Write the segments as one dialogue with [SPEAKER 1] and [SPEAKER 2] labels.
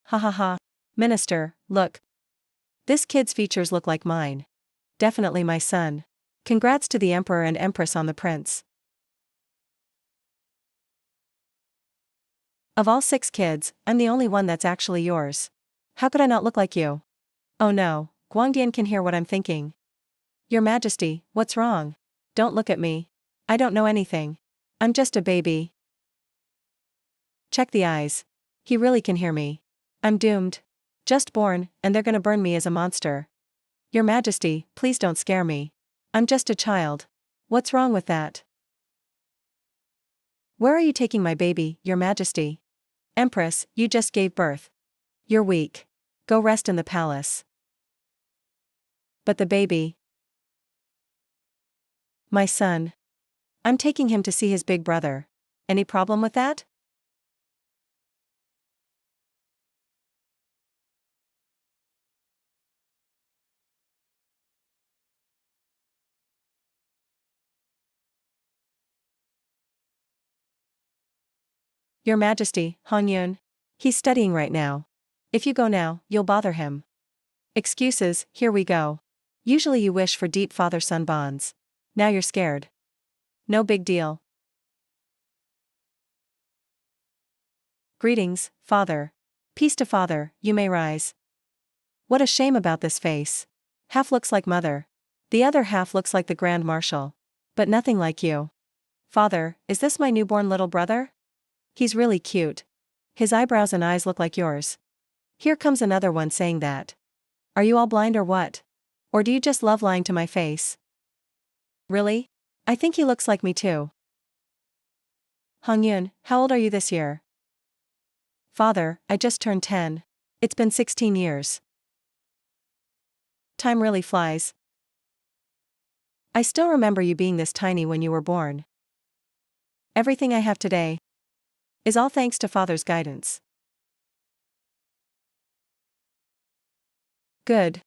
[SPEAKER 1] Ha ha ha. Minister, look. This kid's features look like mine. Definitely my son. Congrats to the Emperor and Empress on the prince. Of all 6 kids, I'm the only one that's actually yours. How could I not look like you? Oh no, Guangdian can hear what I'm thinking. Your Majesty, what's wrong? Don't look at me. I don't know anything. I'm just a baby. Check the eyes. He really can hear me. I'm doomed. Just born, and they're gonna burn me as a monster. Your Majesty, please don't scare me. I'm just a child. What's wrong with that? Where are you taking my baby, Your Majesty? Empress, you just gave birth. You're weak. Go rest in the palace. But the baby. My son. I'm taking him to see his big brother. Any problem with that? Your Majesty, Hongyun. He's studying right now. If you go now, you'll bother him. Excuses, here we go. Usually you wish for deep father-son bonds. Now you're scared. No big deal. Greetings, father. Peace to father, you may rise. What a shame about this face. Half looks like mother. The other half looks like the Grand Marshal. But nothing like you. Father, is this my newborn little brother? He's really cute. His eyebrows and eyes look like yours. Here comes another one saying that. Are you all blind or what? Or do you just love lying to my face? Really? I think he looks like me too. Hongyun, how old are you this year? Father, I just turned 10. It's been 16 years. Time really flies. I still remember you being this tiny when you were born. Everything I have today is all thanks to Father's guidance. Good.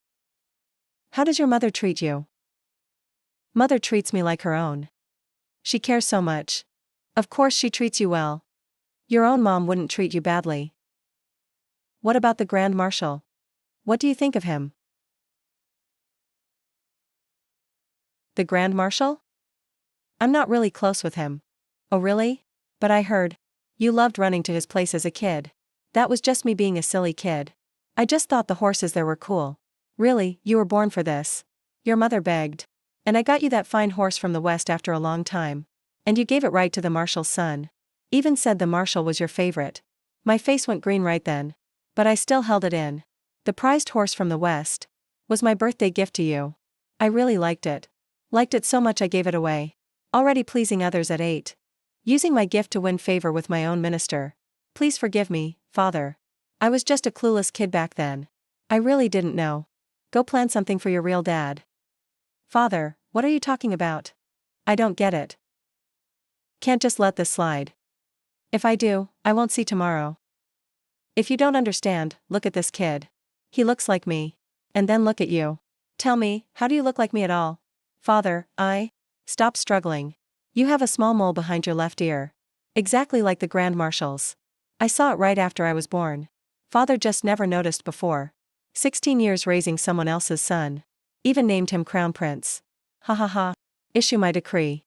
[SPEAKER 1] How does your mother treat you? Mother treats me like her own. She cares so much. Of course she treats you well. Your own mom wouldn't treat you badly. What about the Grand Marshal? What do you think of him? The Grand Marshal? I'm not really close with him. Oh really? But I heard. You loved running to his place as a kid. That was just me being a silly kid. I just thought the horses there were cool. Really, you were born for this. Your mother begged. And I got you that fine horse from the west after a long time. And you gave it right to the marshal's son. Even said the marshal was your favorite. My face went green right then. But I still held it in. The prized horse from the west was my birthday gift to you. I really liked it. Liked it so much I gave it away. Already pleasing others at 8. Using my gift to win favor with my own minister. Please forgive me, father. I was just a clueless kid back then. I really didn't know. Go plan something for your real dad. Father, what are you talking about? I don't get it. Can't just let this slide. If I do, I won't see tomorrow. If you don't understand, look at this kid. He looks like me. And then look at you. Tell me, how do you look like me at all? Father, Stop struggling. You have a small mole behind your left ear. Exactly like the Grand Marshal's. I saw it right after I was born. Father just never noticed before. 16 years raising someone else's son. Even named him Crown Prince. Ha ha ha. Issue my decree.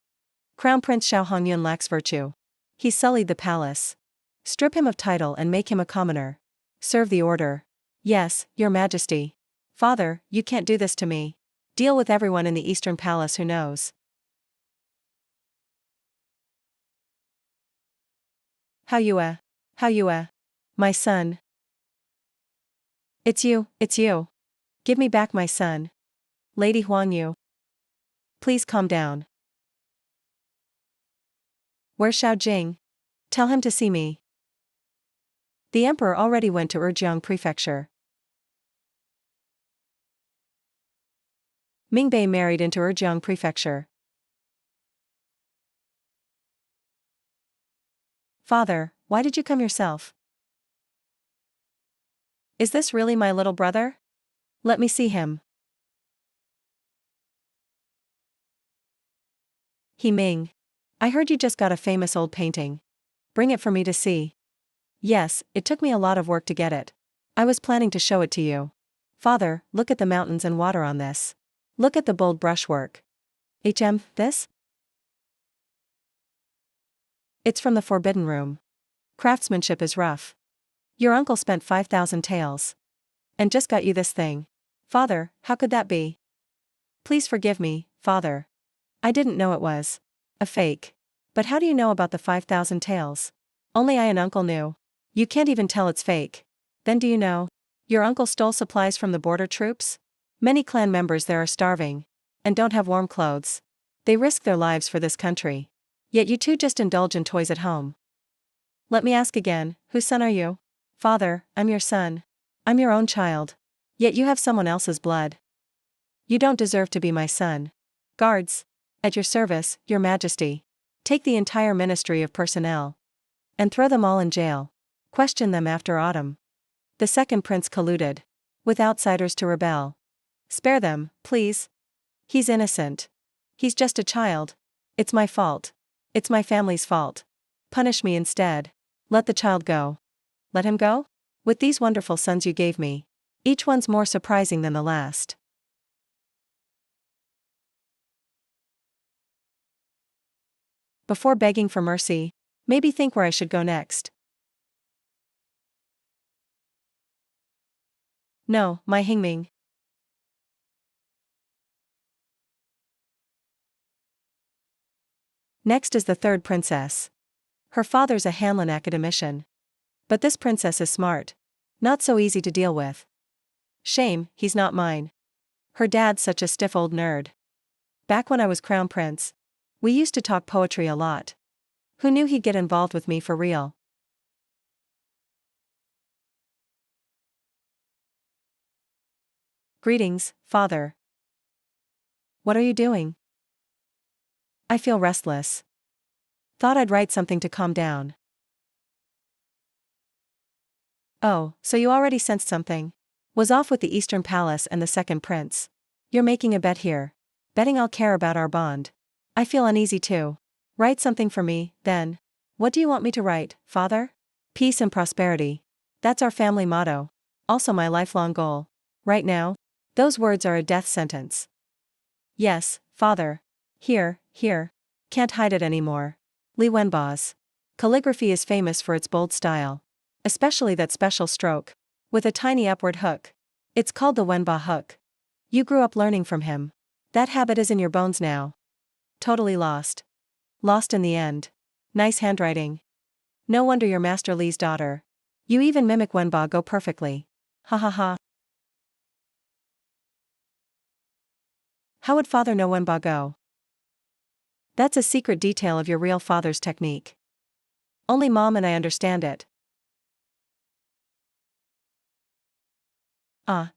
[SPEAKER 1] Crown Prince Xiao Hongyun lacks virtue. He sullied the palace. Strip him of title and make him a commoner. Serve the order. Yes, your majesty. Father, you can't do this to me. Deal with everyone in the Eastern Palace who knows. How you. My son. It's you. Give me back my son. Lady Huang Yu. Please calm down. Where's Xiao Jing? Tell him to see me. The emperor already went to Urjiang Prefecture. Mingbei married into Urjiang Prefecture. Father, why did you come yourself? Is this really my little brother? Let me see him. He Ming. I heard you just got a famous old painting. Bring it for me to see. Yes, it took me a lot of work to get it. I was planning to show it to you. Father, look at the mountains and water on this. Look at the bold brushwork. This? It's from the Forbidden Room. Craftsmanship is rough. Your uncle spent 5,000 taels. And just got you this thing. Father, how could that be? Please forgive me, Father. I didn't know it was a fake. But how do you know about the 5,000 taels? Only I and uncle knew. You can't even tell it's fake. Then do you know? Your uncle stole supplies from the border troops? Many clan members there are starving. And don't have warm clothes. They risk their lives for this country. Yet you two just indulge in toys at home. Let me ask again, whose son are you? Father, I'm your son. I'm your own child. Yet you have someone else's blood. You don't deserve to be my son. Guards. At your service, your majesty. Take the entire ministry of personnel. And throw them all in jail. Question them after autumn. The second prince colluded. With outsiders to rebel. Spare them, please. He's innocent. He's just a child. It's my fault. It's my family's fault. Punish me instead. Let the child go. Let him go? With these wonderful sons you gave me. Each one's more surprising than the last. Before begging for mercy, maybe think where I should go next. No, my Hingming. Next is the third princess. Her father's a Hanlon academician. But this princess is smart. Not so easy to deal with. Shame, he's not mine. Her dad's such a stiff old nerd. Back when I was crown prince, we used to talk poetry a lot. Who knew he'd get involved with me for real? Greetings, father. What are you doing? I feel restless. Thought I'd write something to calm down. Oh, so you already sensed something? Was off with the Eastern Palace and the second prince. You're making a bet here. Betting I'll care about our bond. I feel uneasy too. Write something for me, then. What do you want me to write, father? Peace and prosperity. That's our family motto. Also my lifelong goal. Right now? Those words are a death sentence. Yes, father. Here. Can't hide it anymore. Li Wenba's calligraphy is famous for its bold style. Especially that special stroke. With a tiny upward hook. It's called the Wenba hook. You grew up learning from him. That habit is in your bones now. Totally lost. Lost in the end. Nice handwriting. No wonder you're Master Li's daughter. You even mimic Wenba go perfectly. Ha ha ha. How would father know Wenba go? That's a secret detail of your real father's technique. Only mom and I understand it.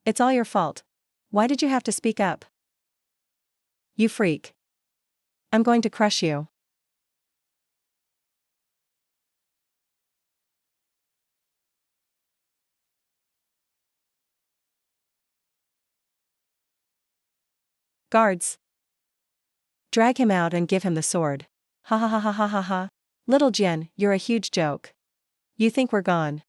[SPEAKER 1] It's all your fault. Why did you have to speak up? You freak. I'm going to crush you. Guards. Drag him out and give him the sword. Ha ha ha ha ha ha ha. Little Jian, you're a huge joke. You think we're gone.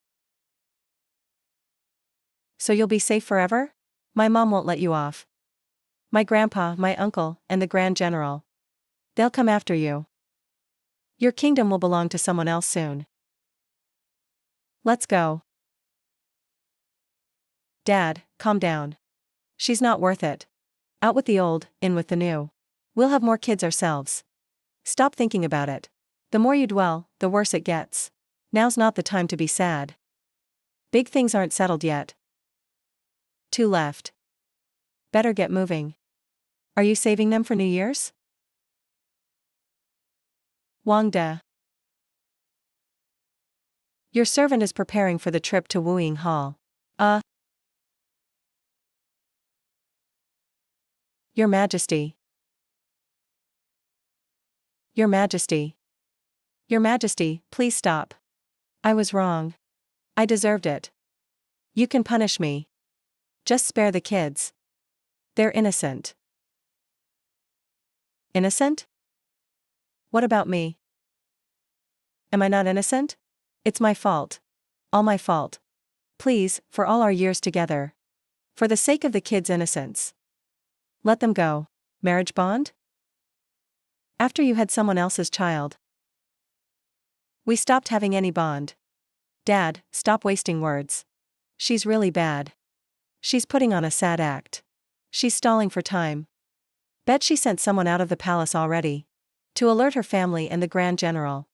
[SPEAKER 1] So you'll be safe forever? My mom won't let you off. My grandpa, my uncle, and the Grand General. They'll come after you. Your kingdom will belong to someone else soon. Let's go. Dad, calm down. She's not worth it. Out with the old, in with the new. We'll have more kids ourselves. Stop thinking about it. The more you dwell, the worse it gets. Now's not the time to be sad. Big things aren't settled yet. 2 left. Better get moving. Are you saving them for New Year's? Wang De. Your servant is preparing for the trip to Wuying Hall. Your Majesty. Your Majesty. Your Majesty, please stop. I was wrong. I deserved it. You can punish me. Just spare the kids. They're innocent. Innocent? What about me? Am I not innocent? It's my fault. All my fault. Please, for all our years together. For the sake of the kids' innocence. Let them go. Marriage bond? After you had someone else's child. We stopped having any bond. Dad, stop wasting words. She's really bad. She's putting on a sad act. She's stalling for time. Bet she sent someone out of the palace already. To alert her family and the Grand General.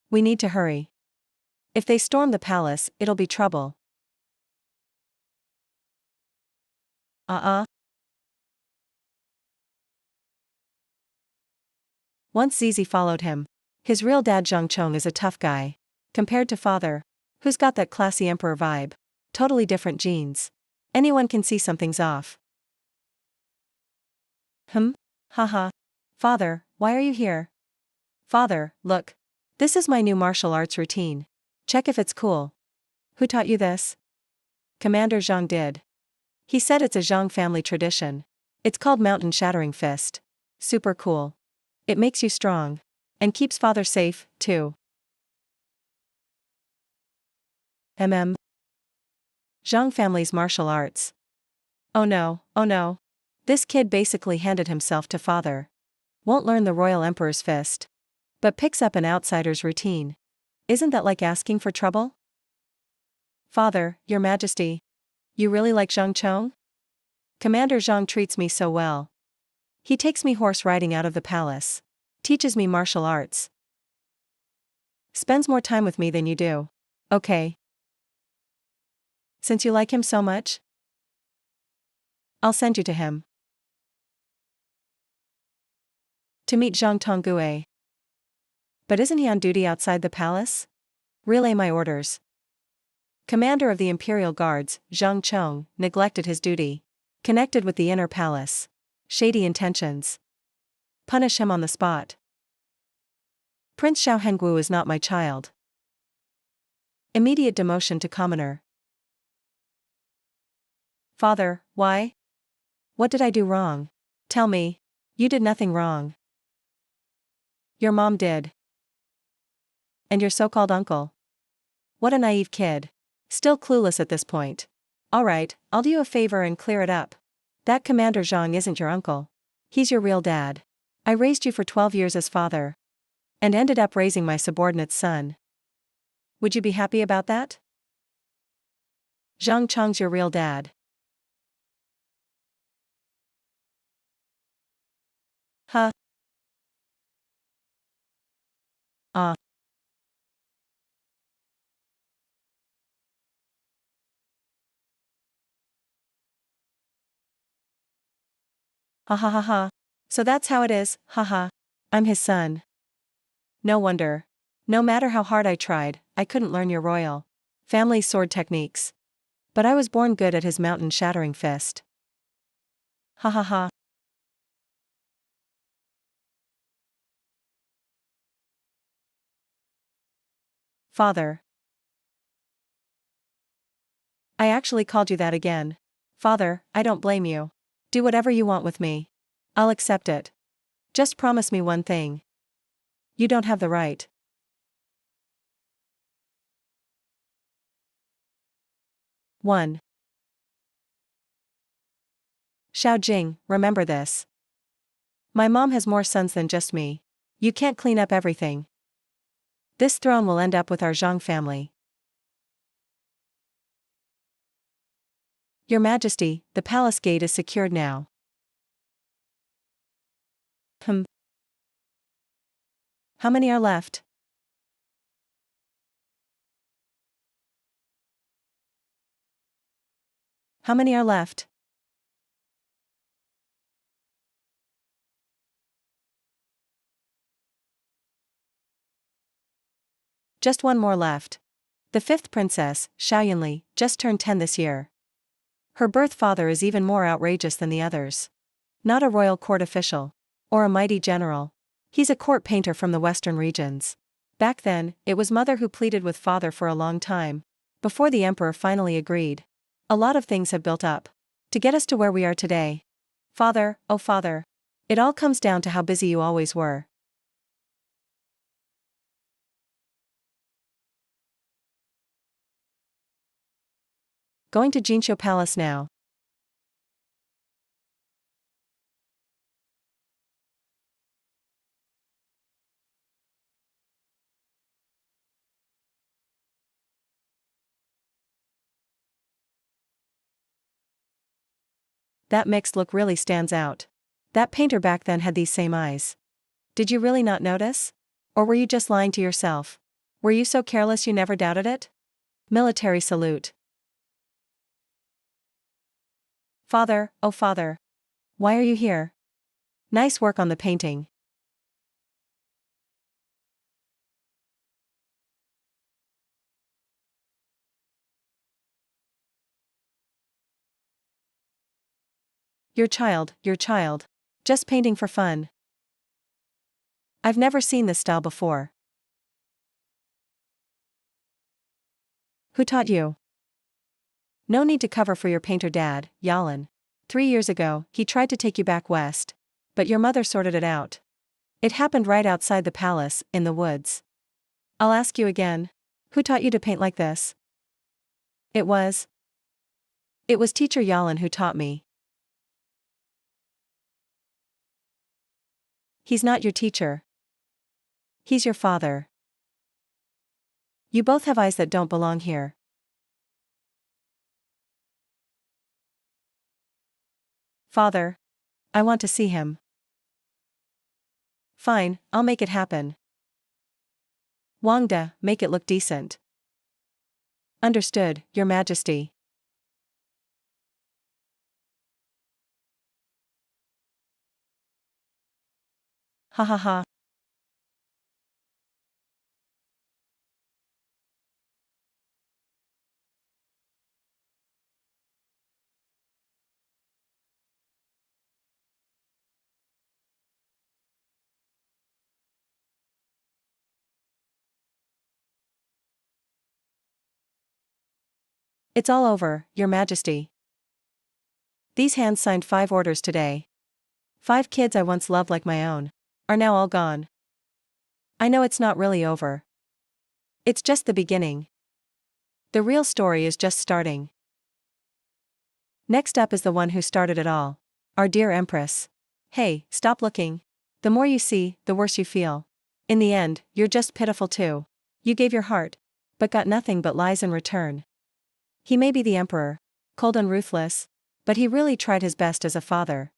[SPEAKER 1] We need to hurry. If they storm the palace, it'll be trouble. Once Zizi followed him. His real dad Zhang Chong is a tough guy. Compared to father, who's got that classy emperor vibe. Totally different genes. Anyone can see something's off. Haha. Father, why are you here? Father, look. This is my new martial arts routine. Check if it's cool. Who taught you this? Commander Zhang did. He said it's a Zhang family tradition. It's called Mountain Shattering Fist. Super cool. It makes you strong. And keeps father safe, too. Zhang family's martial arts. Oh no. This kid basically handed himself to father. Won't learn the royal emperor's fist. But picks up an outsider's routine. Isn't that like asking for trouble? Father, your majesty. You really like Zhang Chong? Commander Zhang treats me so well. He takes me horse riding out of the palace. Teaches me martial arts. Spends more time with me than you do. Okay. Since you like him so much, I'll send you to him. To meet Zhang Tonggue. But isn't he on duty outside the palace? Relay my orders. Commander of the Imperial Guards, Zhang Chong, neglected his duty. Connected with the inner palace. Shady intentions. Punish him on the spot. Prince Xiao Hengwu is not my child. Immediate demotion to commoner. Father, why? What did I do wrong? Tell me. You did nothing wrong. Your mom did. And your so-called uncle. What a naive kid. Still clueless at this point. Alright, I'll do you a favor and clear it up. That Commander Zhang isn't your uncle. He's your real dad. I raised you for 12 years as father. And ended up raising my subordinate's son. Would you be happy about that? Zhang Chong's your real dad. Huh? Ha ha ha ha. So that's how it is, haha. I'm his son. No wonder. No matter how hard I tried, I couldn't learn your royal family sword techniques. But I was born good at his mountain shattering fist. Ha ha ha. Father. I actually called you that again. Father, I don't blame you. Do whatever you want with me. I'll accept it. Just promise me one thing. You don't have the right. 1. Xiao Jing, remember this. My mom has more sons than just me. You can't clean up everything. This throne will end up with our Zhang family. Your Majesty, the palace gate is secured now. How many are left? How many are left? Just one more left. The 5th princess, Xiao Yunli, just turned 10 this year. Her birth father is even more outrageous than the others. Not a royal court official. Or a mighty general. He's a court painter from the western regions. Back then, it was mother who pleaded with father for a long time. Before the emperor finally agreed. A lot of things have built up. To get us to where we are today. Father, oh father. It all comes down to how busy you always were. Going to Jinsho Palace now. That mixed look really stands out. That painter back then had these same eyes. Did you really not notice? Or were you just lying to yourself? Were you so careless you never doubted it? Military salute. Father, oh father. Why are you here? Nice work on the painting. Your child. Just painting for fun. I've never seen this style before. Who taught you? No need to cover for your painter dad, Yalan. 3 years ago, he tried to take you back west. But your mother sorted it out. It happened right outside the palace, in the woods. I'll ask you again. Who taught you to paint like this? It was teacher Yalan who taught me. He's not your teacher. He's your father. You both have eyes that don't belong here. Father. I want to see him. Fine, I'll make it happen. Wangda, make it look decent. Understood, Your Majesty. Ha ha ha. It's all over, Your Majesty. These hands signed 5 orders today. 5 kids I once loved like my own are now all gone. I know it's not really over. It's just the beginning. The real story is just starting. Next up is the one who started it all. Our dear Empress. Hey, stop looking. The more you see, the worse you feel. In the end, you're just pitiful too. You gave your heart, but got nothing but lies in return. He may be the emperor, cold and ruthless, but he really tried his best as a father.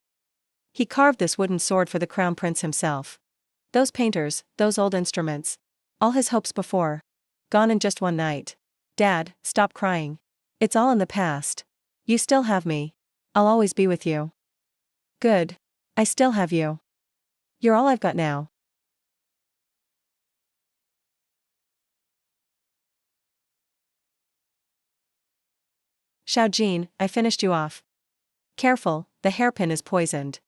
[SPEAKER 1] He carved this wooden sword for the crown prince himself. Those painters, those old instruments. All his hopes before. Gone in just one night. Dad, stop crying. It's all in the past. You still have me. I'll always be with you. Good. I still have you. You're all I've got now. Xiaojin, I finished you off. Careful, the hairpin is poisoned.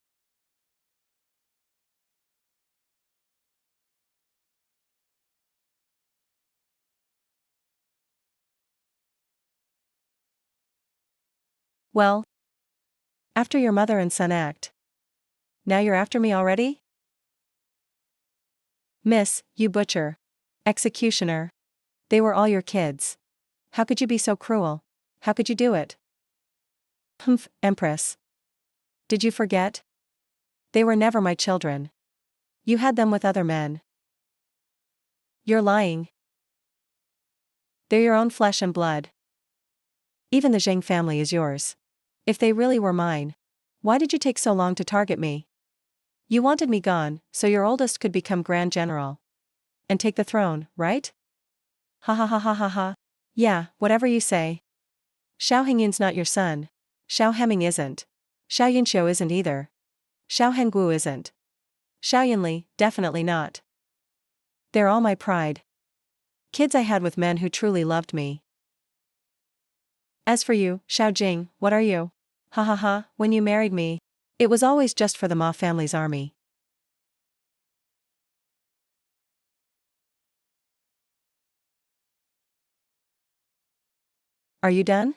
[SPEAKER 1] Well, after your mother and son act. Now you're after me already? Miss, you butcher. Executioner. They were all your kids. How could you be so cruel? How could you do it? Humph, Empress. Did you forget? They were never my children. You had them with other men. You're lying. They're your own flesh and blood. Even the Zhang family is yours. If they really were mine, why did you take so long to target me? You wanted me gone, so your oldest could become Grand General. And take the throne, right? Ha ha ha ha ha ha. Yeah, whatever you say. Xiao Hengyun's not your son. Xiao Heming isn't. Xiao Yunxiu isn't either. Xiao Hengguo isn't. Xiao Yunli, definitely not. They're all my pride. Kids I had with men who truly loved me. As for you, Xiao Jing, what are you? Ha ha ha, when you married me, it was always just for the Ma family's army. Are you done?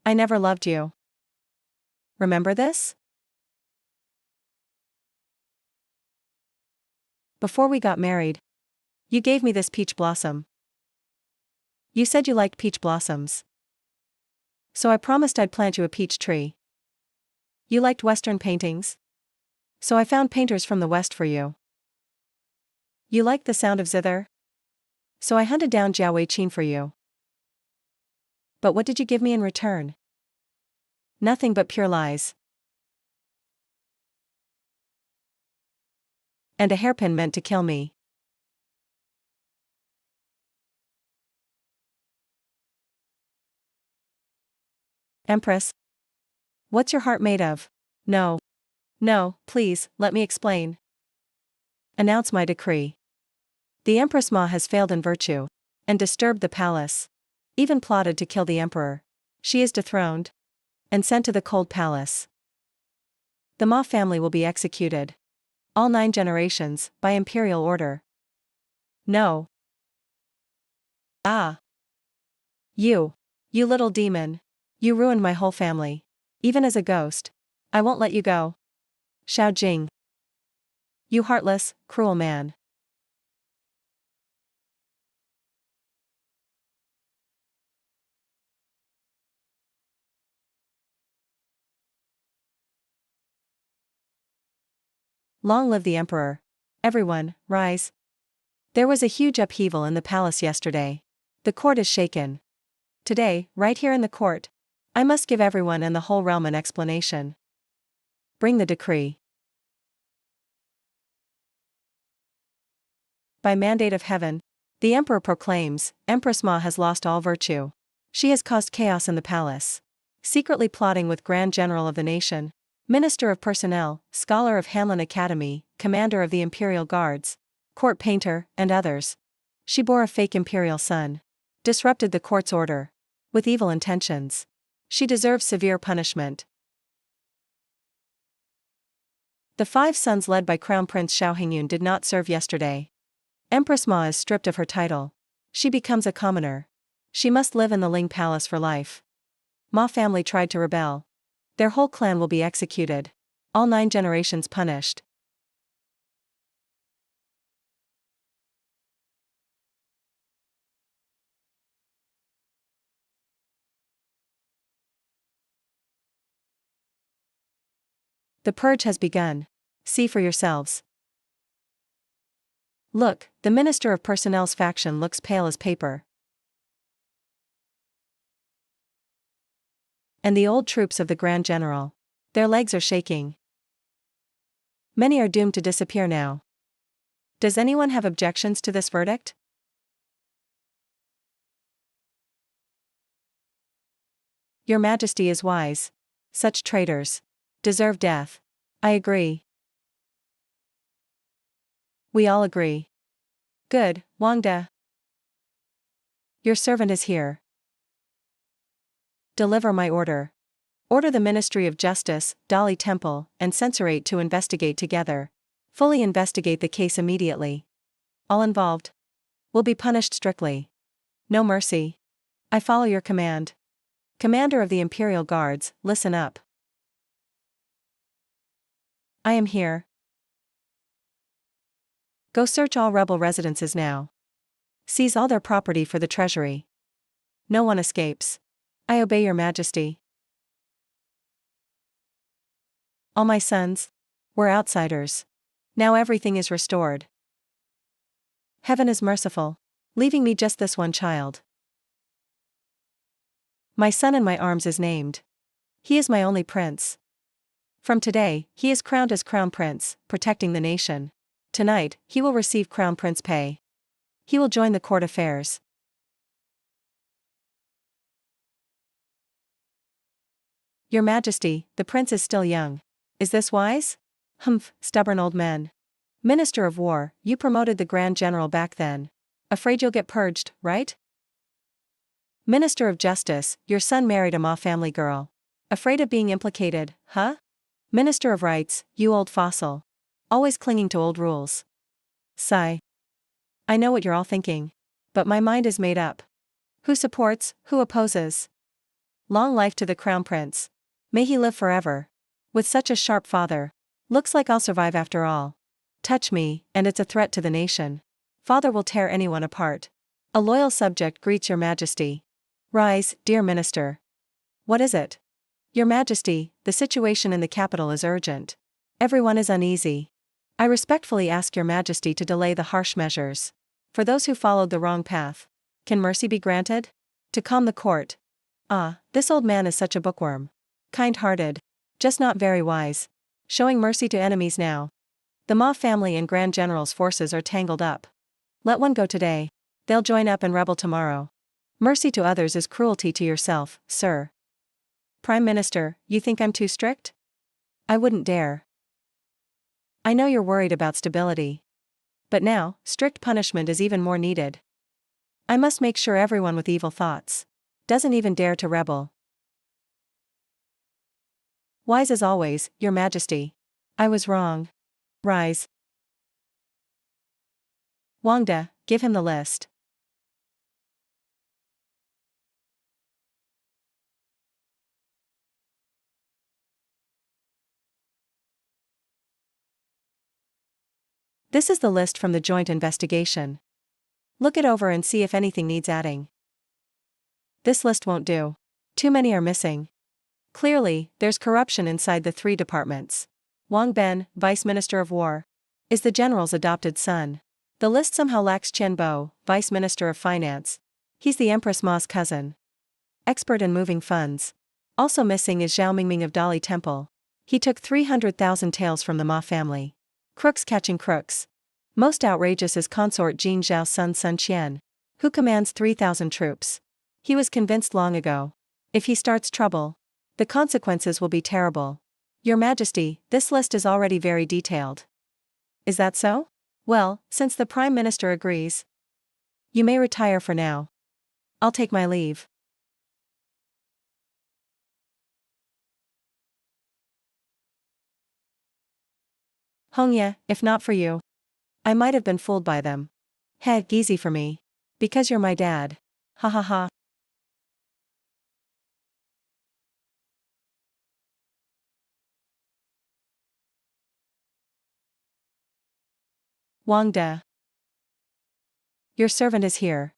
[SPEAKER 1] I never loved you. Remember this? Before we got married, you gave me this peach blossom. You said you liked peach blossoms. So I promised I'd plant you a peach tree. You liked Western paintings? So I found painters from the West for you. You liked the sound of zither? So I hunted down Jiao Wei-Qin for you. But what did you give me in return? Nothing but pure lies. And a hairpin meant to kill me. Empress. What's your heart made of? No. No, please, let me explain. Announce my decree. The Empress Ma has failed in virtue, and disturbed the palace. Even plotted to kill the emperor. She is dethroned, and sent to the cold palace. The Ma family will be executed. All 9 generations, by imperial order. No. Ah. You little demon. You ruined my whole family. Even as a ghost. I won't let you go. Xiao Jing. You heartless, cruel man. Long live the emperor. Everyone, rise. There was a huge upheaval in the palace yesterday. The court is shaken. Today, right here in the court, I must give everyone and the whole realm an explanation. Bring the decree. By mandate of heaven, the emperor proclaims, Empress Ma has lost all virtue. She has caused chaos in the palace. Secretly plotting with Grand General of the nation, Minister of Personnel, Scholar of Hanlin Academy, Commander of the Imperial Guards, Court Painter, and others. She bore a fake imperial son. Disrupted the court's order. With evil intentions. She deserves severe punishment. The 5 sons led by Crown Prince Xiao Hingyun did not serve yesterday. Empress Ma is stripped of her title. She becomes a commoner. She must live in the Ling Palace for life. Ma family tried to rebel. Their whole clan will be executed. All 9 generations punished. The purge has begun. See for yourselves. Look, the Minister of Personnel's faction looks pale as paper. And the old troops of the Grand General. Their legs are shaking. Many are doomed to disappear now. Does anyone have objections to this verdict? Your Majesty is wise. Such traitors deserve death. I agree. We all agree. Good, Wang De. Your servant is here. Deliver my order. Order the Ministry of Justice, Dali Temple, and Censorate to investigate together. Fully investigate the case immediately. All involved will be punished strictly. No mercy. I follow your command. Commander of the Imperial Guards, listen up. I am here. Go search all rebel residences now. Seize all their property for the treasury. No one escapes. I obey your Majesty. All my sons were outsiders. Now everything is restored. Heaven is merciful, leaving me just this one child. My son in my arms is named. He is my only prince. From today, he is crowned as Crown Prince, protecting the nation. Tonight, he will receive Crown Prince pay. He will join the court affairs. Your Majesty, the prince is still young. Is this wise? Humph, stubborn old men. Minister of War, you promoted the Grand General back then. Afraid you'll get purged, right? Minister of Justice, your son married a Ma family girl. Afraid of being implicated, huh? Minister of Rights, you old fossil. Always clinging to old rules. Sigh. I know what you're all thinking. But my mind is made up. Who supports, who opposes? Long life to the Crown Prince. May he live forever. With such a sharp father. Looks like I'll survive after all. Touch me, and it's a threat to the nation. Father will tear anyone apart. A loyal subject greets your majesty. Rise, dear minister. What is it? Your majesty, the situation in the capital is urgent. Everyone is uneasy. I respectfully ask your majesty to delay the harsh measures. For those who followed the wrong path. Can mercy be granted? To calm the court. Ah, this old man is such a bookworm. Kind-hearted. Just not very wise. Showing mercy to enemies now. The Ma family and Grand General's forces are tangled up. Let one go today. They'll join up and rebel tomorrow. Mercy to others is cruelty to yourself, sir. Prime Minister, you think I'm too strict? I wouldn't dare. I know you're worried about stability. But now, strict punishment is even more needed. I must make sure everyone with evil thoughts doesn't even dare to rebel. Wise as always, your majesty. I was wrong. Rise. Wangda, give him the list. This is the list from the joint investigation. Look it over and see if anything needs adding. This list won't do. Too many are missing. Clearly, there's corruption inside the 3 departments. Wang Ben, Vice Minister of War, is the general's adopted son. The list somehow lacks Qian Bo, Vice Minister of Finance. He's the Empress Ma's cousin. Expert in moving funds. Also missing is Zhao Mingming of Dali Temple. He took 300,000 taels from the Ma family. Crooks catching crooks. Most outrageous is consort Jin Zhao's son Sun Qian, who commands 3,000 troops. He was convinced long ago. If he starts trouble, the consequences will be terrible. Your Majesty, this list is already very detailed. Is that so? Well, since the Prime Minister agrees, you may retire for now. I'll take my leave. Hongya, if not for you, I might have been fooled by them. Heh, easy for me. Because you're my dad. Ha ha ha. Wangda. Your servant is here.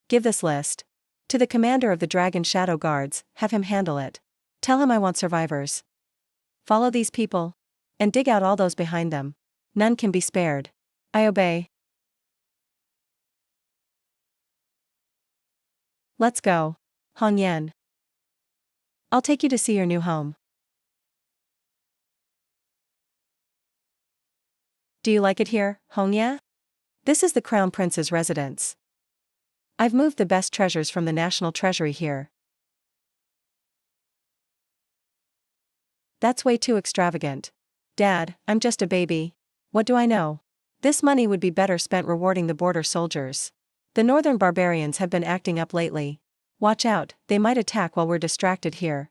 [SPEAKER 1] Give this list to the commander of the Dragon Shadow Guards, have him handle it. Tell him I want survivors. Follow these people and dig out all those behind them. None can be spared. I obey. Let's go. Hong Yan. I'll take you to see your new home. Do you like it here, Hongya? This is the Crown Prince's residence. I've moved the best treasures from the National Treasury here. That's way too extravagant. Dad, I'm just a baby. What do I know? This money would be better spent rewarding the border soldiers. The northern barbarians have been acting up lately. Watch out, they might attack while we're distracted here.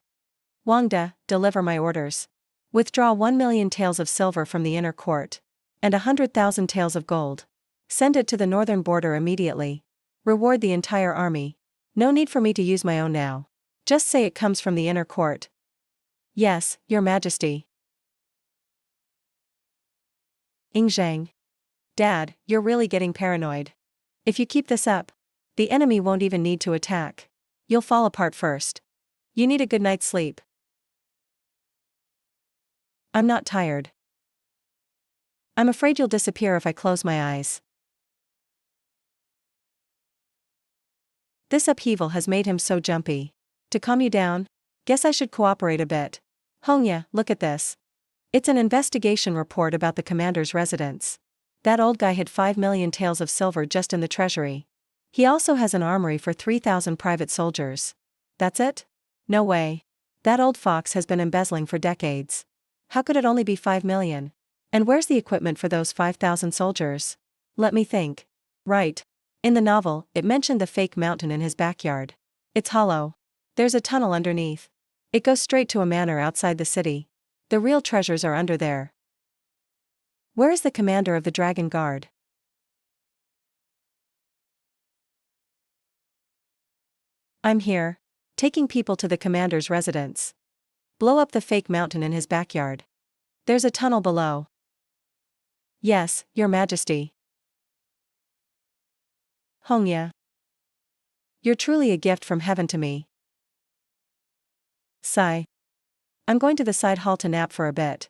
[SPEAKER 1] Wangda, deliver my orders. Withdraw 1 million taels of silver from the inner court. And 100,000 taels of gold. Send it to the northern border immediately. Reward the entire army. No need for me to use my own now. Just say it comes from the inner court. Yes, your majesty. Ingzhang. Dad, you're really getting paranoid. If you keep this up, the enemy won't even need to attack. You'll fall apart first. You need a good night's sleep. I'm not tired. I'm afraid you'll disappear if I close my eyes. This upheaval has made him so jumpy. To calm you down, guess I should cooperate a bit. Hongya, look at this. It's an investigation report about the commander's residence. That old guy hid 5 million taels of silver just in the treasury. He also has an armory for 3,000 private soldiers. That's it? No way. That old fox has been embezzling for decades. How could it only be 5 million? And where's the equipment for those 5,000 soldiers? Let me think. Right. In the novel, it mentioned the fake mountain in his backyard. It's hollow. There's a tunnel underneath. It goes straight to a manor outside the city. The real treasures are under there. Where is the commander of the Dragon Guard? I'm here, taking people to the commander's residence. Blow up the fake mountain in his backyard. There's a tunnel below. Yes, Your Majesty. Hongya. You're truly a gift from heaven to me. Sigh. I'm going to the side hall to nap for a bit.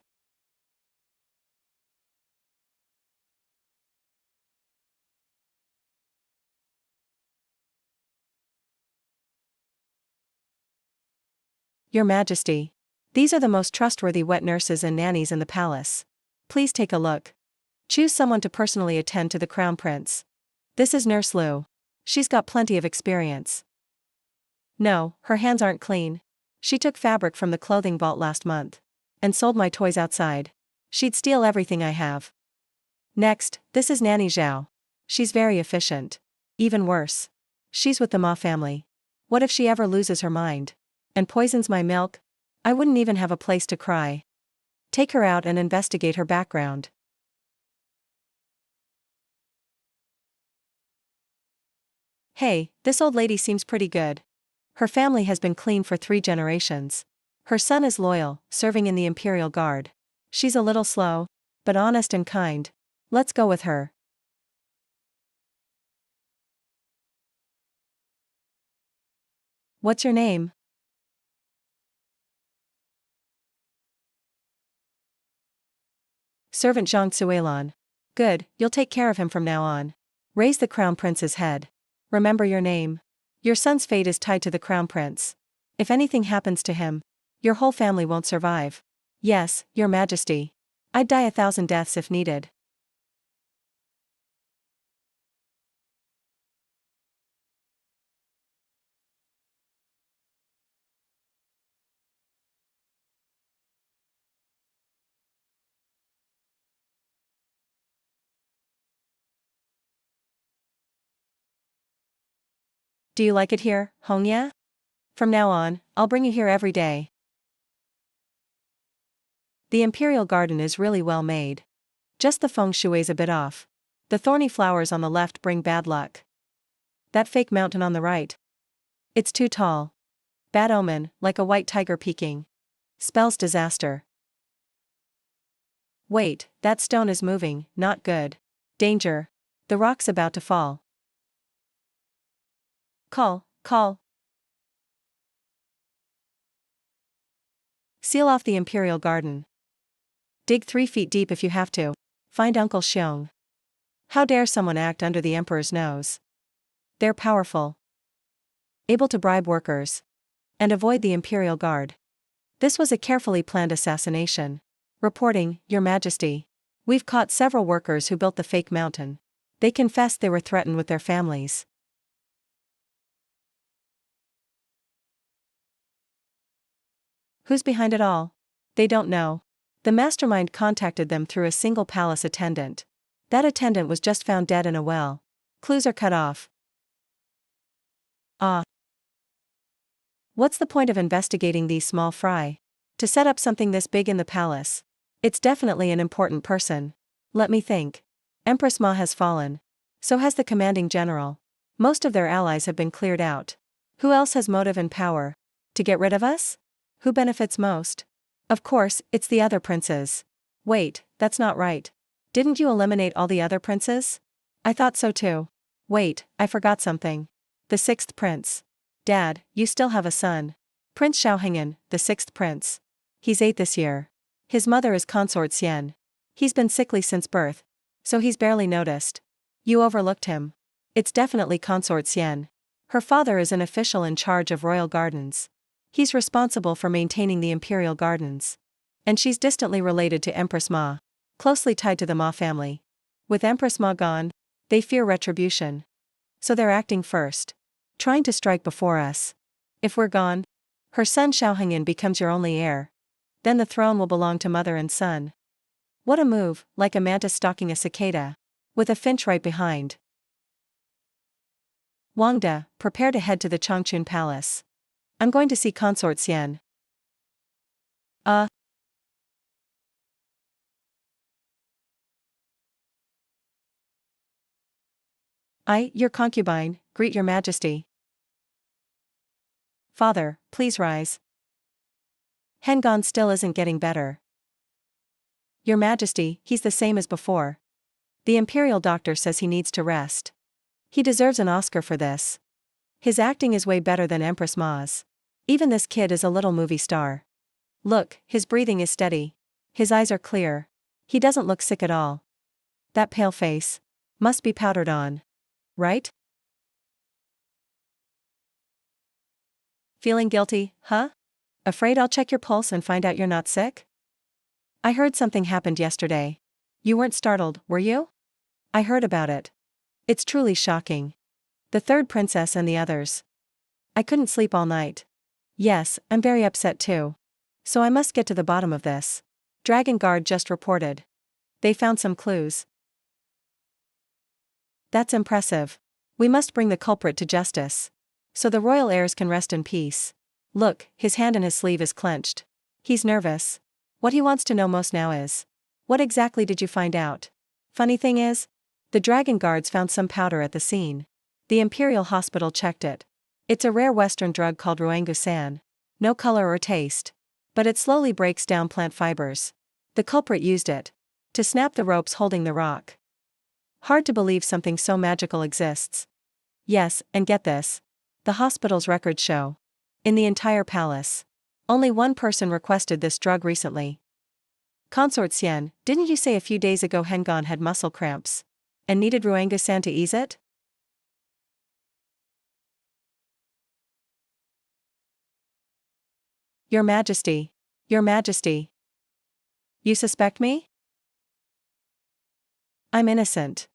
[SPEAKER 1] Your Majesty. These are the most trustworthy wet nurses and nannies in the palace. Please take a look. Choose someone to personally attend to the Crown Prince. This is Nurse Lu. She's got plenty of experience. No, her hands aren't clean. She took fabric from the clothing vault last month. And sold my toys outside. She'd steal everything I have. Next, this is Nanny Zhao. She's very efficient. Even worse. She's with the Ma family. What if she ever loses her mind? And poisons my milk? I wouldn't even have a place to cry. Take her out and investigate her background. Hey, this old lady seems pretty good. Her family has been clean for 3 generations. Her son is loyal, serving in the Imperial Guard. She's a little slow, but honest and kind. Let's go with her. What's your name? Servant Zhang Tsuelon. Good, you'll take care of him from now on. Raise the Crown Prince's head. Remember your name. Your son's fate is tied to the Crown Prince. If anything happens to him, your whole family won't survive. Yes, Your Majesty. I'd die 1,000 deaths if needed. Do you like it here, Hongya? From now on, I'll bring you here every day. The Imperial Garden is really well made. Just the feng shui's a bit off. The thorny flowers on the left bring bad luck. That fake mountain on the right. It's too tall. Bad omen, like a white tiger peeking. Spells disaster. Wait, that stone is moving, not good. Danger. The rock's about to fall. Call. Seal off the Imperial Garden. Dig 3 feet deep if you have to. Find Uncle Xiong. How dare someone act under the Emperor's nose? They're powerful. Able to bribe workers. And avoid the Imperial Guard. This was a carefully planned assassination. Reporting, Your Majesty. We've caught several workers who built the fake mountain. They confessed they were threatened with their families. Who's behind it all? They don't know. The mastermind contacted them through a single palace attendant. That attendant was just found dead in a well. Clues are cut off. Ah. What's the point of investigating these small fry? To set up something this big in the palace. It's definitely an important person. Let me think. Empress Ma has fallen. So has the commanding general. Most of their allies have been cleared out. Who else has motive and power? To get rid of us? Who benefits most? Of course, it's the other princes. Wait, that's not right. Didn't you eliminate all the other princes? I thought so too. Wait, I forgot something. The 6th prince. Dad, you still have a son. Prince Xiaohengyan, the 6th prince. He's 8 this year. His mother is Consort Xian. He's been sickly since birth. So he's barely noticed. You overlooked him. It's definitely Consort Xian. Her father is an official in charge of royal gardens. He's responsible for maintaining the imperial gardens. And she's distantly related to Empress Ma. Closely tied to the Ma family. With Empress Ma gone, they fear retribution. So they're acting first. Trying to strike before us. If we're gone, her son Xiaohengyan becomes your only heir. Then the throne will belong to mother and son. What a move, like a mantis stalking a cicada. With a finch right behind. Wangda, prepare to head to the Changchun Palace. I'm going to see Consort Xian. Your concubine, greet your majesty. Father, please rise. Hengon still isn't getting better. Your majesty, he's the same as before. The imperial doctor says he needs to rest. He deserves an Oscar for this. His acting is way better than Empress Ma's. Even this kid is a little movie star. Look, his breathing is steady. His eyes are clear. He doesn't look sick at all. That pale face must be powdered on. Right? Feeling guilty, huh? Afraid I'll check your pulse and find out you're not sick? I heard something happened yesterday. You weren't startled, were you? I heard about it. It's truly shocking. The third princess and the others. I couldn't sleep all night. Yes, I'm very upset too. So I must get to the bottom of this. Dragon Guard just reported. They found some clues. That's impressive. We must bring the culprit to justice. So the royal heirs can rest in peace. Look, his hand in his sleeve is clenched. He's nervous. What he wants to know most now is, what exactly did you find out? Funny thing is, the Dragon Guards found some powder at the scene. The Imperial Hospital checked it. It's a rare Western drug called ruangusan. No color or taste. But it slowly breaks down plant fibers. The culprit used it to snap the ropes holding the rock. Hard to believe something so magical exists. Yes, and get this. The hospital's records show. In the entire palace. Only one person requested this drug recently. Consort Xian, didn't you say a few days ago Hengan had muscle cramps? And needed ruangusan to ease it? Your Majesty. Your Majesty. You suspect me? I'm innocent.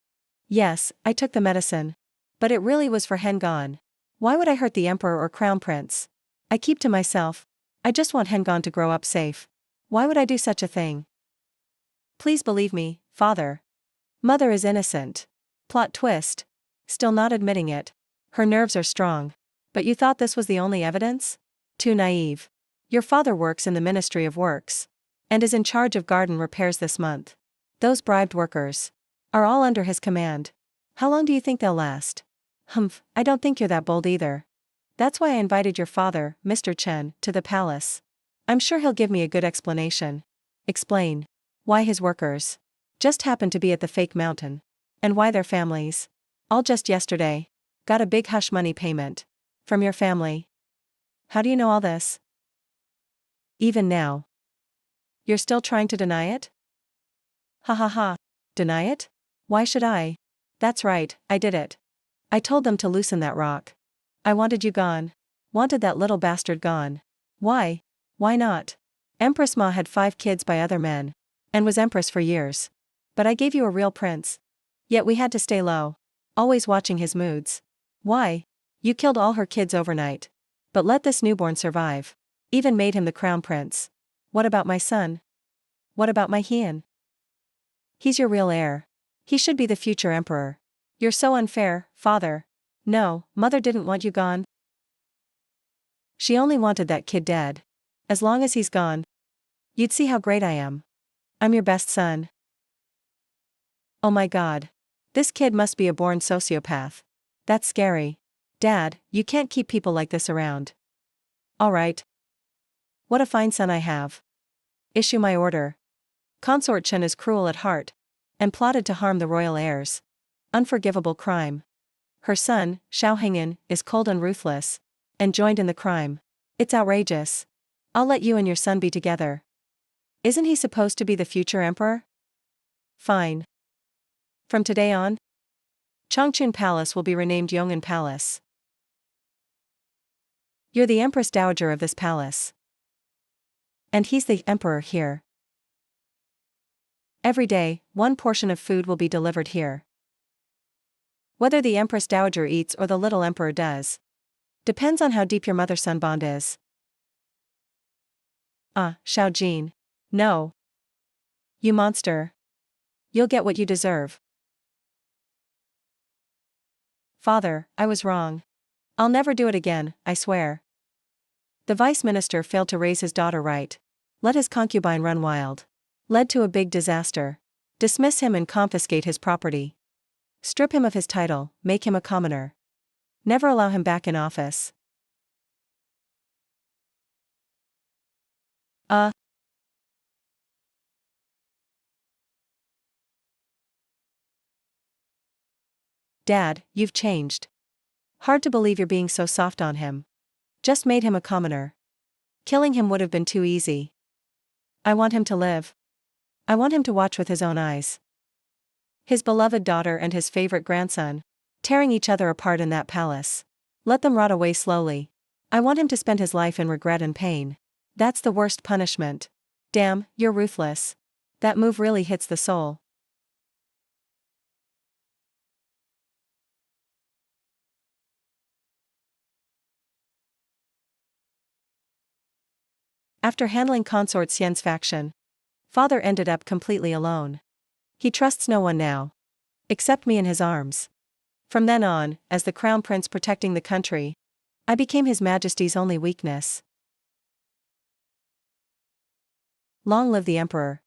[SPEAKER 1] Yes, I took the medicine. But it really was for Hengan. Why would I hurt the Emperor or Crown Prince? I keep to myself. I just want Hengan to grow up safe. Why would I do such a thing? Please believe me, Father. Mother is innocent. Plot twist. Still not admitting it. Her nerves are strong. But you thought this was the only evidence? Too naive. Your father works in the Ministry of Works. And is in charge of garden repairs this month. Those bribed workers are all under his command. How long do you think they'll last? Humph, I don't think you're that bold either. That's why I invited your father, Mr. Chen, to the palace. I'm sure he'll give me a good explanation. Explain why his workers just happened to be at the fake mountain. And why their families, all just yesterday, got a big hush money payment from your family. How do you know all this? Even now. You're still trying to deny it? Ha ha ha. Deny it? Why should I? That's right, I did it. I told them to loosen that rock. I wanted you gone. Wanted that little bastard gone. Why? Why not? Empress Ma had 5 kids by other men. And was empress for years. But I gave you a real prince. Yet we had to stay low. Always watching his moods. Why? You killed all her kids overnight. But let this newborn survive. Even made him the crown prince. What about my son? What about my Hien? He's your real heir. He should be the future emperor. You're so unfair, Father. No, Mother didn't want you gone. She only wanted that kid dead. As long as he's gone, you'd see how great I am. I'm your best son. Oh my God. This kid must be a born sociopath. That's scary. Dad, you can't keep people like this around. All right. What a fine son I have. Issue my order. Consort Chen is cruel at heart. And plotted to harm the royal heirs. Unforgivable crime. Her son, Xiao Hengyan, is cold and ruthless. And joined in the crime. It's outrageous. I'll let you and your son be together. Isn't he supposed to be the future emperor? Fine. From today on, Chongqing Palace will be renamed Yong'an Palace. You're the Empress Dowager of this palace. And he's the emperor here. Every day, one portion of food will be delivered here. Whether the Empress Dowager eats or the little emperor does. Depends on how deep your mother-son bond is. Xiao Jin. No. You monster. You'll get what you deserve. Father, I was wrong. I'll never do it again, I swear. The vice minister failed to raise his daughter right. Let his concubine run wild. Led to a big disaster. Dismiss him and confiscate his property. Strip him of his title, make him a commoner. Never allow him back in office. Dad, you've changed. Hard to believe you're being so soft on him. Just made him a commoner. Killing him would have been too easy. I want him to live. I want him to watch with his own eyes. His beloved daughter and his favorite grandson, tearing each other apart in that palace. Let them rot away slowly. I want him to spend his life in regret and pain. That's the worst punishment. Damn, you're ruthless. That move really hits the soul. After handling consort Xian's faction, father ended up completely alone. He trusts no one now. Except me in his arms. From then on, as the crown prince protecting the country, I became his majesty's only weakness. Long live the emperor.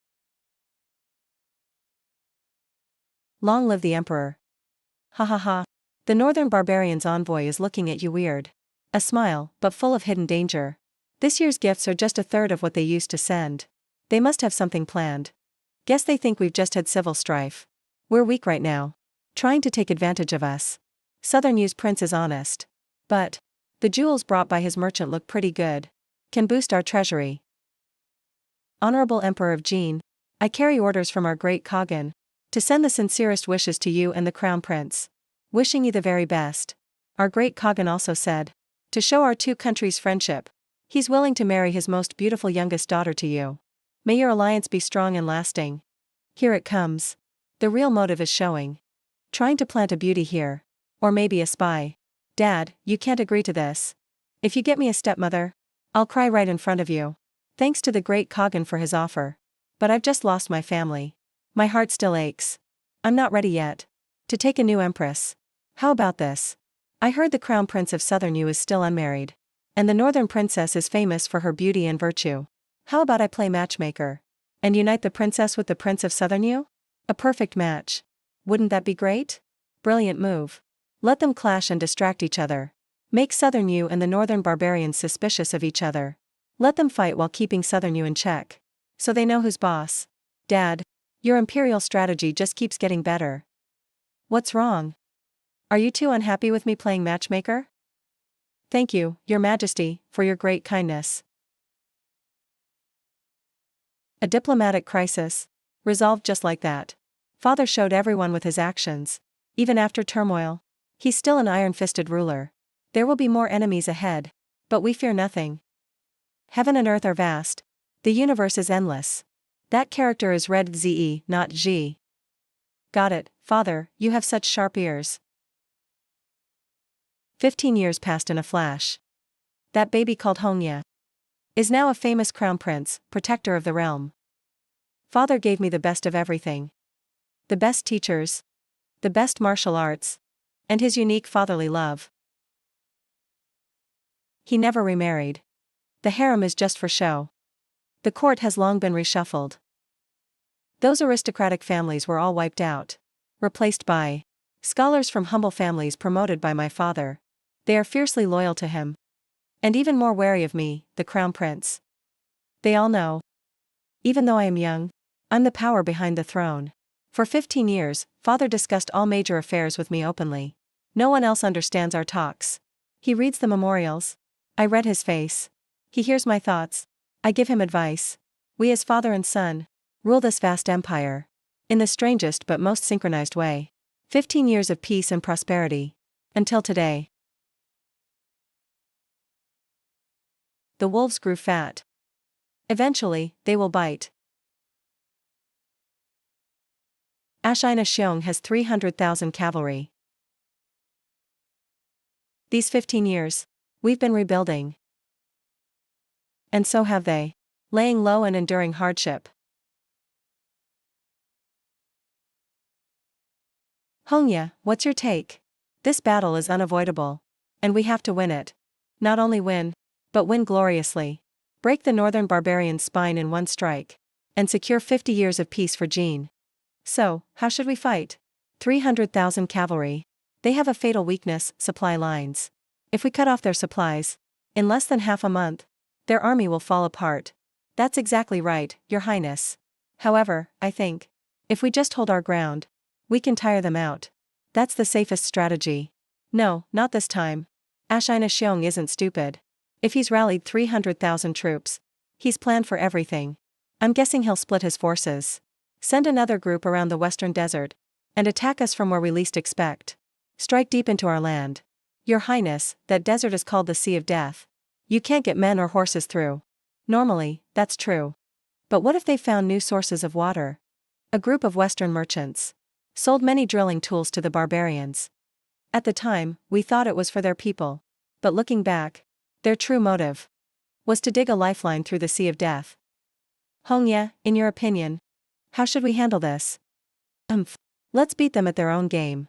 [SPEAKER 1] Long live the emperor. Ha ha ha. The northern barbarian's envoy is looking at you weird. A smile, but full of hidden danger. This year's gifts are just a third of what they used to send. They must have something planned. Guess they think we've just had civil strife. We're weak right now. Trying to take advantage of us. Southern Yu's prince is honest. But the jewels brought by his merchant look pretty good. Can boost our treasury. Honorable Emperor of Jin, I carry orders from our great Khagan to send the sincerest wishes to you and the crown prince. Wishing you the very best. Our great Khagan also said, to show our two countries' friendship, he's willing to marry his most beautiful youngest daughter to you. May your alliance be strong and lasting. Here it comes. The real motive is showing. Trying to plant a beauty here. Or maybe a spy. Dad, you can't agree to this. If you get me a stepmother, I'll cry right in front of you. Thanks to the great Khagan for his offer. But I've just lost my family. My heart still aches. I'm not ready yet. To take a new empress. How about this? I heard the crown prince of Southern Yu is still unmarried. And the northern princess is famous for her beauty and virtue. How about I play matchmaker? And unite the princess with the prince of Southern Yu? A perfect match. Wouldn't that be great? Brilliant move. Let them clash and distract each other. Make Southern Yu and the northern barbarians suspicious of each other. Let them fight while keeping Southern Yu in check. So they know who's boss. Dad, your imperial strategy just keeps getting better. What's wrong? Are you too unhappy with me playing matchmaker? Thank you, Your Majesty, for your great kindness. A diplomatic crisis. Resolved just like that. Father showed everyone with his actions. Even after turmoil. He's still an iron-fisted ruler. There will be more enemies ahead. But we fear nothing. Heaven and earth are vast. The universe is endless. That character is read Z-E, not G. Got it, Father, you have such sharp ears. 15 years passed in a flash. That baby called Hongya is now a famous crown prince, protector of the realm. Father gave me the best of everything. The best teachers. The best martial arts. And his unique fatherly love. He never remarried. The harem is just for show. The court has long been reshuffled. Those aristocratic families were all wiped out. Replaced by scholars from humble families promoted by my father. They are fiercely loyal to him. And even more wary of me, the crown prince. They all know. Even though I am young, I'm the power behind the throne. For 15 years, father discussed all major affairs with me openly. No one else understands our talks. He reads the memorials. I read his face. He hears my thoughts. I give him advice. We as father and son rule this vast empire. In the strangest but most synchronized way. 15 years of peace and prosperity. Until today. The wolves grew fat. Eventually, they will bite. Ashina Xiong has 300,000 cavalry. These 15 years, we've been rebuilding. And so have they. Laying low and enduring hardship. Hongya, what's your take? This battle is unavoidable. And we have to win it. Not only win, but win gloriously. Break the northern barbarian's spine in one strike. And secure 50 years of peace for Jin. So, how should we fight? 300,000 cavalry. They have a fatal weakness, supply lines. If we cut off their supplies, in less than half a month, their army will fall apart. That's exactly right, Your Highness. However, I think, if we just hold our ground, we can tire them out. That's the safest strategy. No, not this time. Ashina Xiong isn't stupid. If he's rallied 300,000 troops, he's planned for everything. I'm guessing he'll split his forces. Send another group around the western desert, and attack us from where we least expect. Strike deep into our land. Your Highness, that desert is called the Sea of Death. You can't get men or horses through. Normally, that's true. But what if they found new sources of water? A group of Western merchants sold many drilling tools to the barbarians. At the time, we thought it was for their people. But looking back, their true motive was to dig a lifeline through the Sea of Death. Hongye, in your opinion, how should we handle this? Let's beat them at their own game.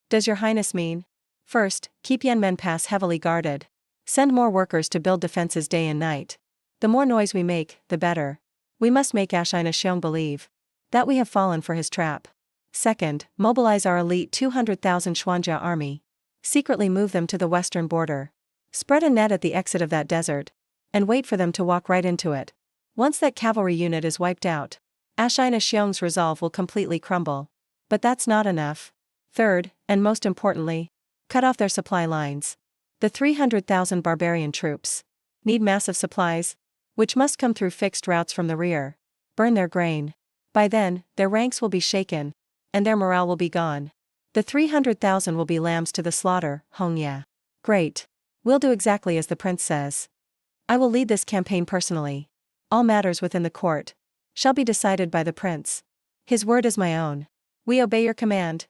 [SPEAKER 1] Does your Highness mean? First, keep Yanmen Pass heavily guarded. Send more workers to build defenses day and night. The more noise we make, the better. We must make Ashina Xiong believe that we have fallen for his trap. Second, mobilize our elite 200,000 Xuanjia army. Secretly move them to the western border. Spread a net at the exit of that desert, and wait for them to walk right into it. Once that cavalry unit is wiped out, Ashina Xiong's resolve will completely crumble. But that's not enough. Third, and most importantly, cut off their supply lines. The 300,000 barbarian troops need massive supplies, which must come through fixed routes from the rear. Burn their grain. By then, their ranks will be shaken, and their morale will be gone. The 300,000 will be lambs to the slaughter, Hongye. Great. We'll do exactly as the prince says. I will lead this campaign personally. All matters within the court shall be decided by the prince. His word is my own. We obey your command.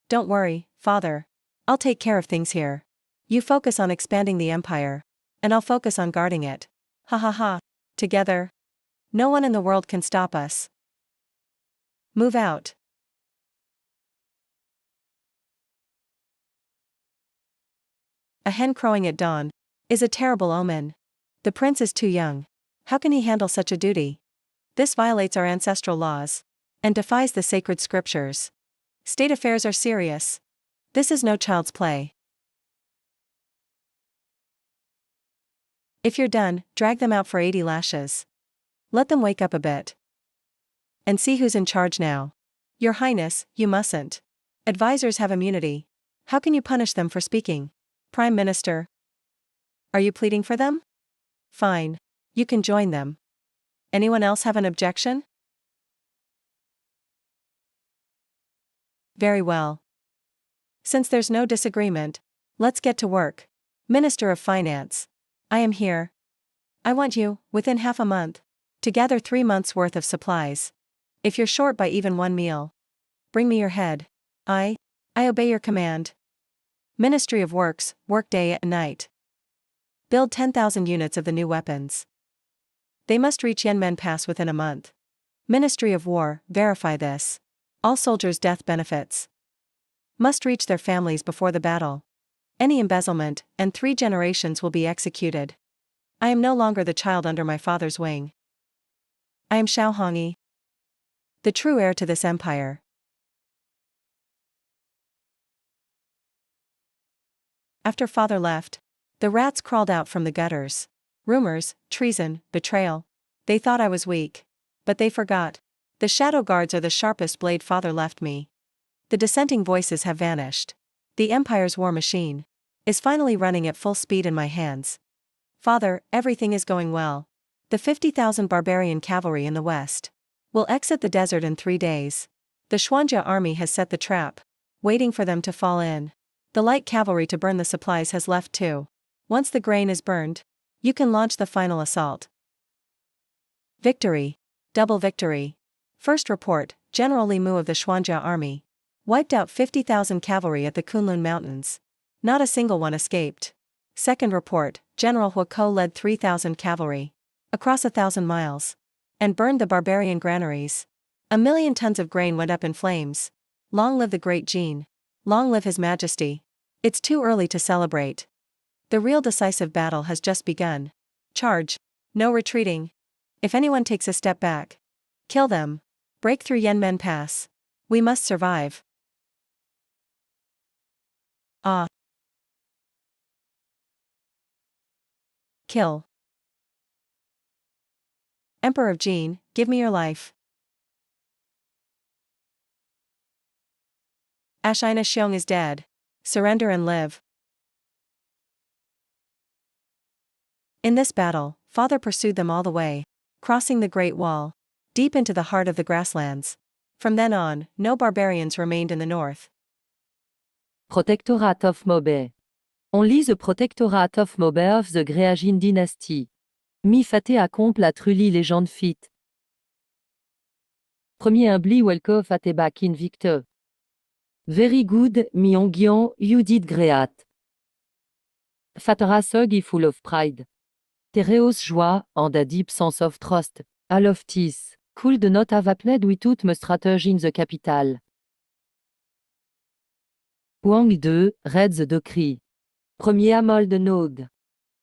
[SPEAKER 1] Don't worry, father. I'll take care of things here. You focus on expanding the empire, and I'll focus on guarding it. Ha ha ha. Together, no one in the world can stop us. Move out. A hen crowing at dawn is a terrible omen. The prince is too young. How can he handle such a duty? This violates our ancestral laws and defies the sacred scriptures. State affairs are serious. This is no child's play. If you're done, drag them out for 80 lashes. Let them wake up a bit. And see who's in charge now. Your Highness, you mustn't. Advisors have immunity. How can you punish them for speaking? Prime Minister. Are you pleading for them? Fine. You can join them. Anyone else have an objection? Very well. Since there's no disagreement, let's get to work. Minister of Finance. I am here. I want you, within half a month, to gather 3 months' worth of supplies. If you're short by even one meal, bring me your head. I obey your command. Ministry of Works, work day and night. Build 10,000 units of the new weapons. They must reach Yanmen Pass within a month. Ministry of War, verify this. All soldiers' death benefits must reach their families before the battle. Any embezzlement, and 3 generations will be executed. I am no longer the child under my father's wing. I am Xiao Hongyi, the true heir to this empire. After father left, the rats crawled out from the gutters. Rumors, treason, betrayal. They thought I was weak. But they forgot. The shadow guards are the sharpest blade father left me. The dissenting voices have vanished. The empire's war machine is finally running at full speed in my hands. Father, everything is going well. The 50,000 barbarian cavalry in the west will exit the desert in 3 days. The Xuanjia army has set the trap, waiting for them to fall in. The light cavalry to burn the supplies has left too. Once the grain is burned, you can launch the final assault. Victory. Double victory. First report, General Li Mu of the Xuanjia army wiped out 50,000 cavalry at the Kunlun Mountains. Not a single one escaped. Second report, General Huako led 3,000 cavalry across 1,000 miles and burned the barbarian granaries. 1,000,000 tons of grain went up in flames. Long live the great Jin. Long live His Majesty. It's too early to celebrate. The real decisive battle has just begun. Charge. No retreating. If anyone takes a step back, kill them. Break through Yanmen Pass. We must survive. Ah. Kill. Emperor Gene, give me your life. Ashina Xiong is dead. Surrender and live. In this battle, father pursued them all the way, crossing the Great Wall, deep into the heart of the grasslands. From then on, no barbarians remained in the north.
[SPEAKER 2] Protectorate of Mobe. On lit The Protectorate of Mobe of the Greagine Dynasty. Mi fate accompli la trulli légende fit. Premier humbly welcome fate back in victor. Very good, mi ongion, you did great. Faterasog full of pride. Tereos joie, and a deep sense of trust. All of this, could not have applied without my strategy in the capital. Wang 2, read the decree. Premier amol de Node.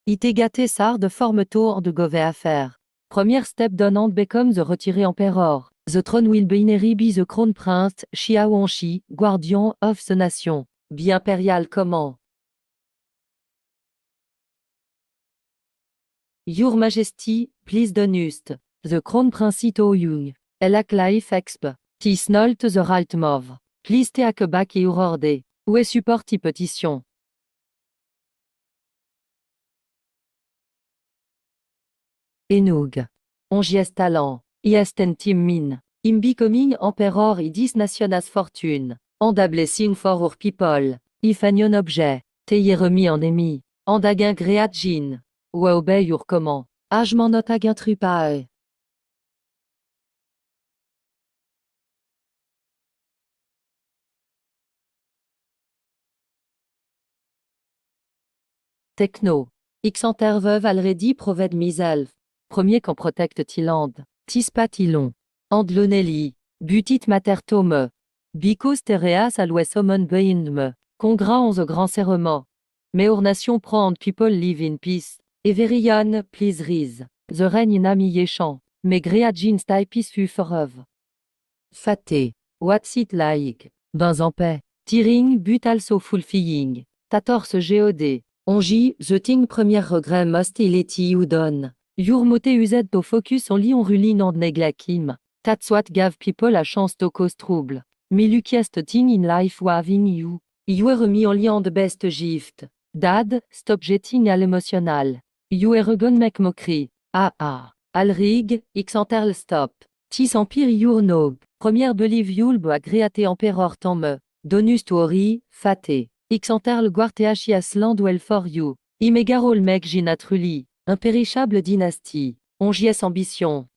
[SPEAKER 2] Ite gâté sar de forme tour de gove affaire. Première step donnant become the retiré emperor. The throne will be inherited by the crown prince, Xia Wangxi, guardian of the nation. Bi impérial comment? Your Majesty, please donust. The crown prince to young. Elak life exp. Tis not the right move. Please take back your order. Où est support y petition? Enug. Ongies talent. Iestent min. Im becoming emperor idis nationas fortune. And a blessing for our people. If an objet. Teye remis en emi. And again great gin. Ou obey your command. Agement not again trupae. Techno. X interveuve already proved myself. Premier qu'en protect Tiland. Tispat ilon. Andlonelli. Butit mater tome. Because tereas always summon behind me. Congra on the grand serment. Meur nation prend and people live in peace. Everian, please rise. The reign in amiyechan. Me greagin stipis fu forever. Fate. What's it like? Dans en paix. Tearing but also fulfilling. 14 God. Onji, the thing premier regret must ileti you done. Your mote used to focus on li on rulin and neglakim. That's what gave people a chance to cause trouble. Me luckiest thing in life was having you. You were me only on the best gift. Dad, stop jetting al emotional. You were gonna make mockery. Alrig, x enterl stop. Tis empire your no. Première believe you'll be agreate emperor tome. Donus tuori, fate. X enterl guarteachias land well for you. Imegarol meg ginatruli. Impérissable dynastie. Ongies ambition.